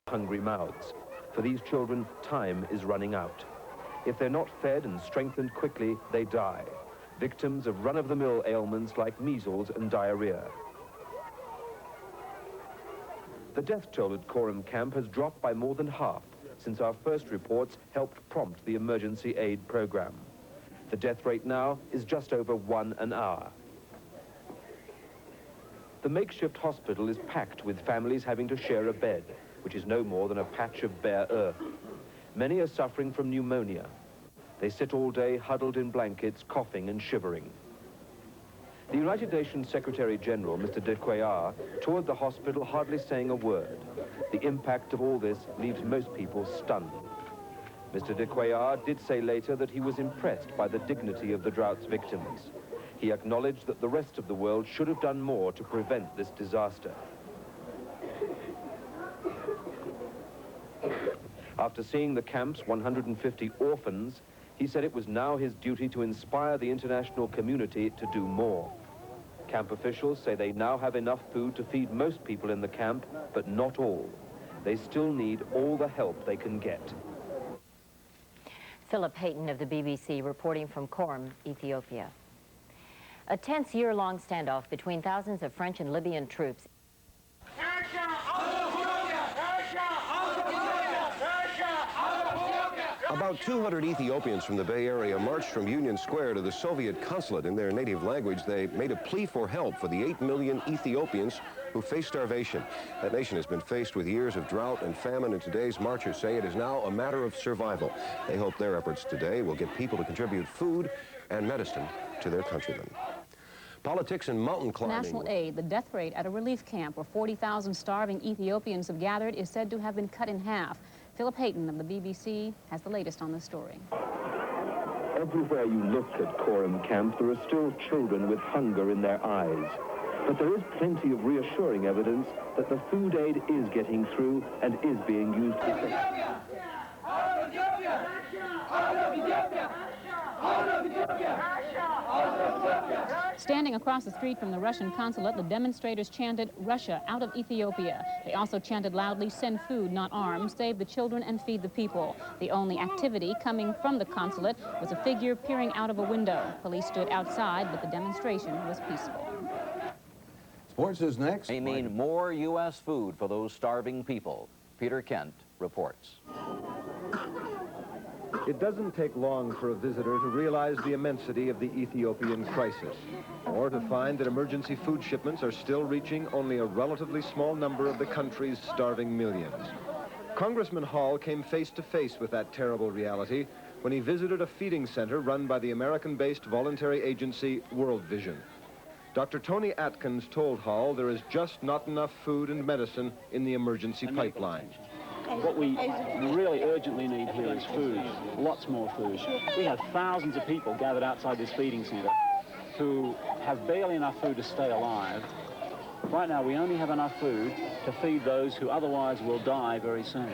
hungry mouths. For these children, time is running out. If they're not fed and strengthened quickly, they die, victims of run-of-the-mill ailments like measles and diarrhea. The death toll at Coram camp has dropped by more than half since our first reports helped prompt the emergency aid program. The death rate now is just over 1 an hour. The makeshift hospital is packed with families having to share a bed, which is no more than a patch of bare earth. Many are suffering from pneumonia. They sit all day huddled in blankets, coughing and shivering. The United Nations Secretary-General, Mr. de Cuellar, toured the hospital hardly saying a word. The impact of all this leaves most people stunned. Mr. de Cuellar did say later that he was impressed by the dignity of the drought's victims. He acknowledged that the rest of the world should have done more to prevent this disaster. After seeing the camp's 150 orphans, he said it was now his duty to inspire the international community to do more. Camp officials say they now have enough food to feed most people in the camp, but not all. They still need all the help they can get. Philip Hayton of the BBC reporting from Coram, Ethiopia. A tense year-long standoff between thousands of French and Libyan troops. About 200 Ethiopians from the Bay Area marched from Union Square to the Soviet consulate. In their native language, they made a plea for help for the 8 million Ethiopians who face starvation. That nation has been faced with years of drought and famine, and today's marchers say it is now a matter of survival. They hope their efforts today will get people to contribute food and medicine to their countrymen. Politics and mountain climbing. National aid, the death rate at a relief camp where 40,000 starving Ethiopians have gathered, is said to have been cut in half. Philip Hayton of the BBC has the latest on the story. Everywhere you look at Coram camp, there are still children with hunger in their eyes. But there is plenty of reassuring evidence that the food aid is getting through and is being used effectively. Standing across the street from the Russian consulate, the demonstrators chanted, "Russia out of Ethiopia." They also chanted loudly, "Send food, not arms, save the children and feed the people." The only activity coming from the consulate was a figure peering out of a window. Police stood outside, but the demonstration was peaceful. Sports is next. They mean more U.S. food for those starving people. Peter Kent reports. It doesn't take long for a visitor to realize the immensity of the Ethiopian crisis, or to find that emergency food shipments are still reaching only a relatively small number of the country's starving millions. Congressman Hall came face to face with that terrible reality when he visited a feeding center run by the American-based voluntary agency World Vision. Dr. Tony Atkins told Hall there is just not enough food and medicine in the emergency pipeline. What we really urgently need here is food, lots more food. We have thousands of people gathered outside this feeding center who have barely enough food to stay alive. Right now, we only have enough food to feed those who otherwise will die very soon.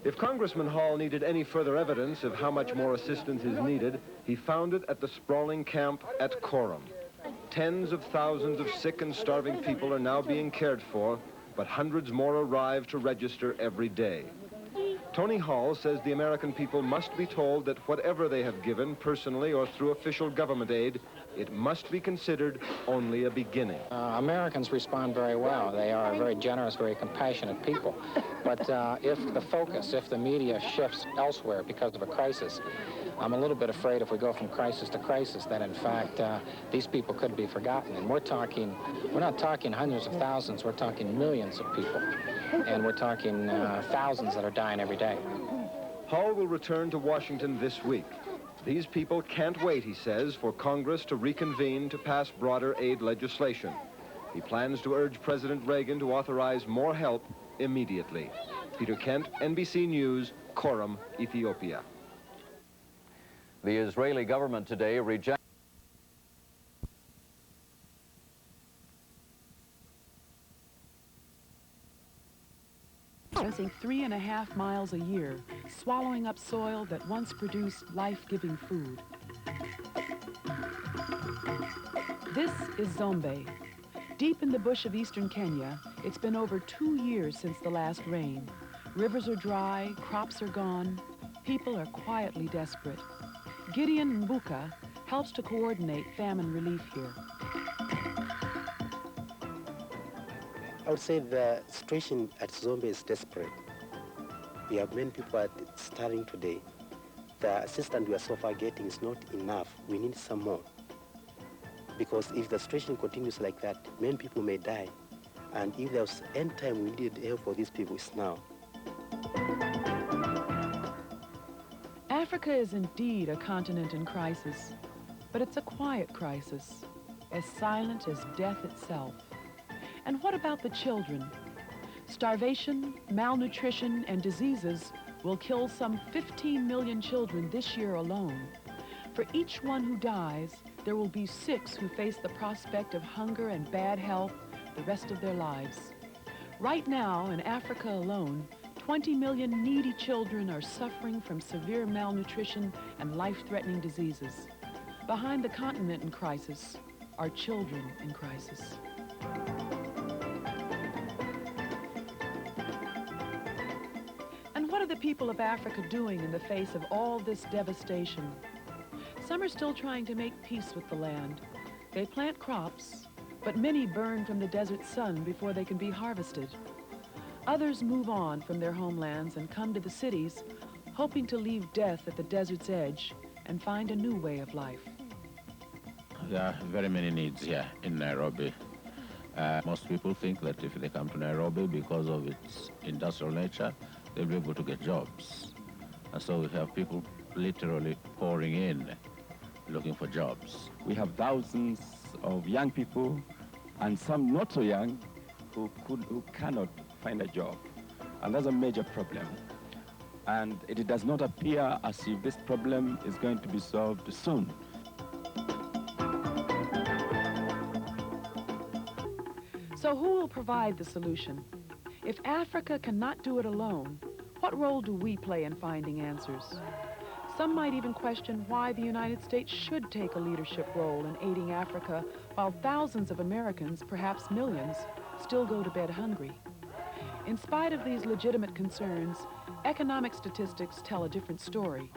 If Congressman Hall needed any further evidence of how much more assistance is needed, he found it at the sprawling camp at Coram. Tens of thousands of sick and starving people are now being cared for, but hundreds more arrive to register every day. Tony Hall says the American people must be told that whatever they have given, personally or through official government aid, it must be considered only a beginning. Americans respond very well. They are very generous, very compassionate people. But if the media shifts elsewhere because of a crisis, I'm a little bit afraid if we go from crisis to crisis that in fact these people could be forgotten. And we're not talking hundreds of thousands, we're talking millions of people. And we're talking thousands that are dying every day. Hall will return to Washington this week. These people can't wait, he says, for Congress to reconvene to pass broader aid legislation. He plans to urge President Reagan to authorize more help immediately. Peter Kent, NBC News, Coram, Ethiopia. The Israeli government today rejected Passing 3.5 miles a year, swallowing up soil that once produced life-giving food. This is Zombe. Deep in the bush of eastern Kenya, it's been over 2 years since the last rain. Rivers are dry, crops are gone, people are quietly desperate. Gideon Mbuka helps to coordinate famine relief here. I would say the situation at Zombe is desperate. We have many people starving today. The assistance we are so far getting is not enough. We need some more. Because if the situation continues like that, many people may die. And if there was any time we needed help for these people, it's now. Africa is indeed a continent in crisis, but it's a quiet crisis, as silent as death itself. And what about the children? Starvation, malnutrition, and diseases will kill some 15 million children this year alone. For each one who dies, there will be 6 who face the prospect of hunger and bad health the rest of their lives. Right now, in Africa alone, 20 million needy children are suffering from severe malnutrition and life-threatening diseases. Behind the continent in crisis are children in crisis. And what are the people of Africa doing in the face of all this devastation? Some are still trying to make peace with the land. They plant crops, but many burn from the desert sun before they can be harvested. Others move on from their homelands and come to the cities, hoping to leave death at the desert's edge and find a new way of life. There are very many needs here in Nairobi. Most people think that if they come to Nairobi because of its industrial nature, they'll be able to get jobs. And so we have people literally pouring in, looking for jobs. We have thousands of young people and some not so young who cannot find a job. And that's a major problem. And it does not appear as if this problem is going to be solved soon. So who will provide the solution? If Africa cannot do it alone, what role do we play in finding answers? Some might even question why the United States should take a leadership role in aiding Africa while thousands of Americans, perhaps millions, still go to bed hungry. In spite of these legitimate concerns, economic statistics tell a different story.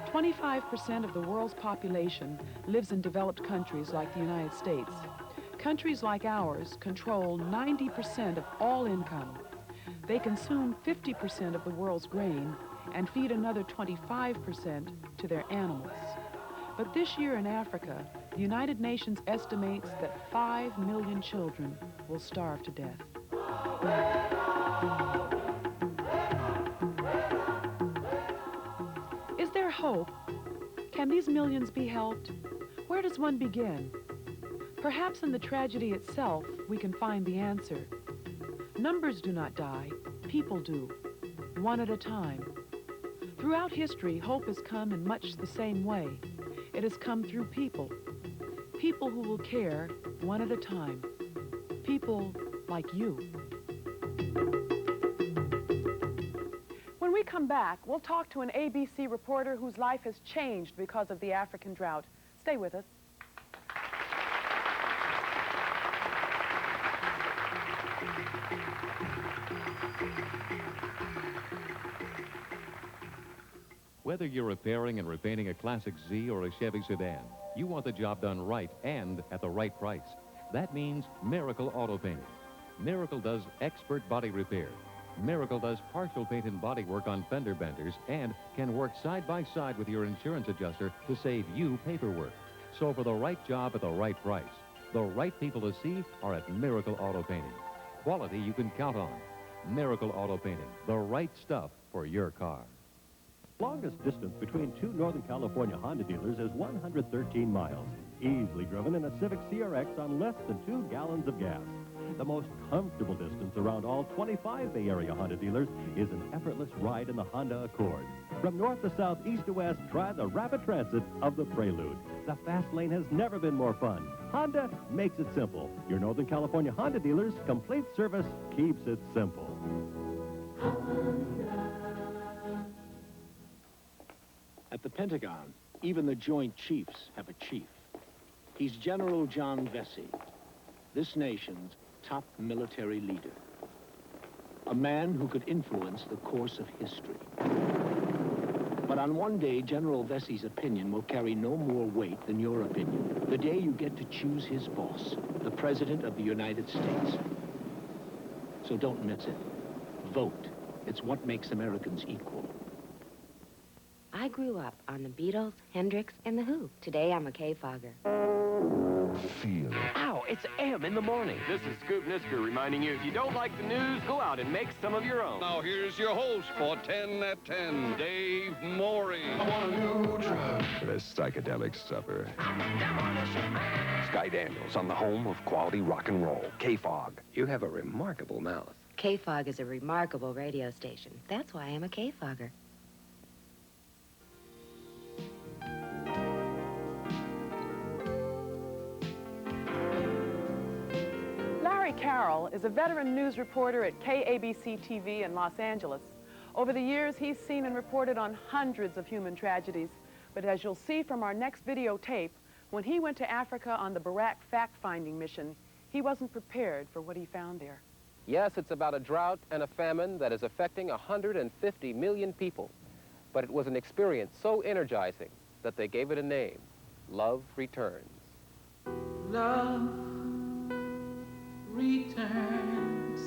25% of the world's population lives in developed countries like the United States. Countries like ours control 90% of all income. They consume 50% of the world's grain and feed another 25% to their animals. But this year in Africa, the United Nations estimates that 5 million children will starve to death. Is there hope? Can these millions be helped? Where does one begin? Perhaps in the tragedy itself, we can find the answer. Numbers do not die, people do, one at a time. Throughout history, hope has come in much the same way. It has come through people. People who will care one at a time. People like you. When we come back, we'll talk to an ABC reporter whose life has changed because of the African drought. Stay with us. Whether you're repairing and repainting a classic Z or a Chevy sedan, you want the job done right and at the right price. That means Miracle Auto Painting. Miracle does expert body repair. Miracle does partial paint and body work on fender benders and can work side by side with your insurance adjuster to save you paperwork. So for the right job at the right price, the right people to see are at Miracle Auto Painting. Quality you can count on. Miracle Auto Painting, the right stuff for your car. Longest distance between 2 Northern California Honda dealers is 113 miles, easily driven in a Civic CRX on less than 2 gallons of gas. The most comfortable distance around all 25 Bay Area Honda dealers is an effortless ride in the Honda Accord. From north to south, east to west, try the rapid transit of the Prelude. The fast lane has never been more fun. Honda makes it simple. Your Northern California Honda dealers, complete service keeps it simple. At the Pentagon, even the Joint Chiefs have a chief. He's General John Vesey, this nation's top military leader. a man who could influence the course of history. But on one day, General Vesey's opinion will carry no more weight than your opinion. The day you get to choose his boss, the President of the United States. So don't miss it. Vote. It's what makes Americans equal. I grew up on the Beatles, Hendrix, and The Who. Today, I'm a K-fogger. Feel it. Ow, it's AM in the morning. This is Scoop Nisker reminding you, if you don't like the news, go out and make some of your own. Now here's your host for 10 at 10, Dave Morey. I want a new drug for this psychedelic supper. Sky Daniels on the home of quality rock and roll. K-Fog. You have a remarkable mouth. K-Fog is a remarkable radio station. That's why I'm a K-fogger. Larry Carroll is a veteran news reporter at KABC-TV in Los Angeles. Over the years, he's seen and reported on hundreds of human tragedies. But as you'll see from our next videotape, when he went to Africa on the Barak fact-finding mission, he wasn't prepared for what he found there. Yes, it's about a drought and a famine that is affecting 150 million people. But it was an experience so energizing that they gave it a name, Love Returns. Love returns.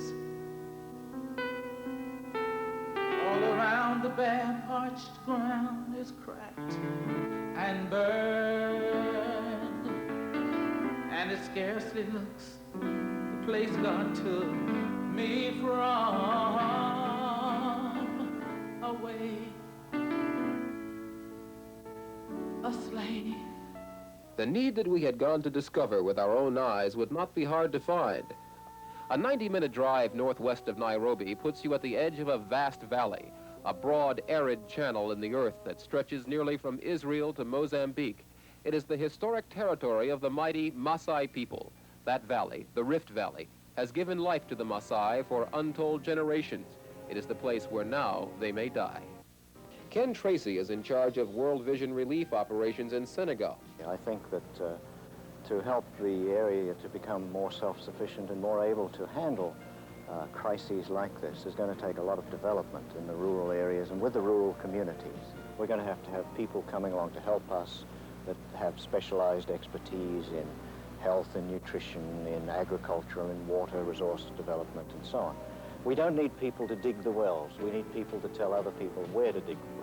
All around the bare parched ground is cracked and burned, and it scarcely looks the place God took me from away, a slave. The need that we had gone to discover with our own eyes would not be hard to find. A 90-minute drive northwest of Nairobi puts you at the edge of a vast valley, a broad, arid channel in the earth that stretches nearly from Israel to Mozambique. It is the historic territory of the mighty Maasai people. That valley, the Rift Valley, has given life to the Maasai for untold generations. It is the place where now they may die. Ken Tracy is in charge of World Vision relief operations in Senegal. I think that to help the area to become more self-sufficient and more able to handle crises like this is going to take a lot of development in the rural areas and with the rural communities. We're going to have people coming along to help us that have specialized expertise in health and nutrition, in agriculture, in water resource development, and so on. We don't need people to dig the wells. We need people to tell other people where to dig the wells.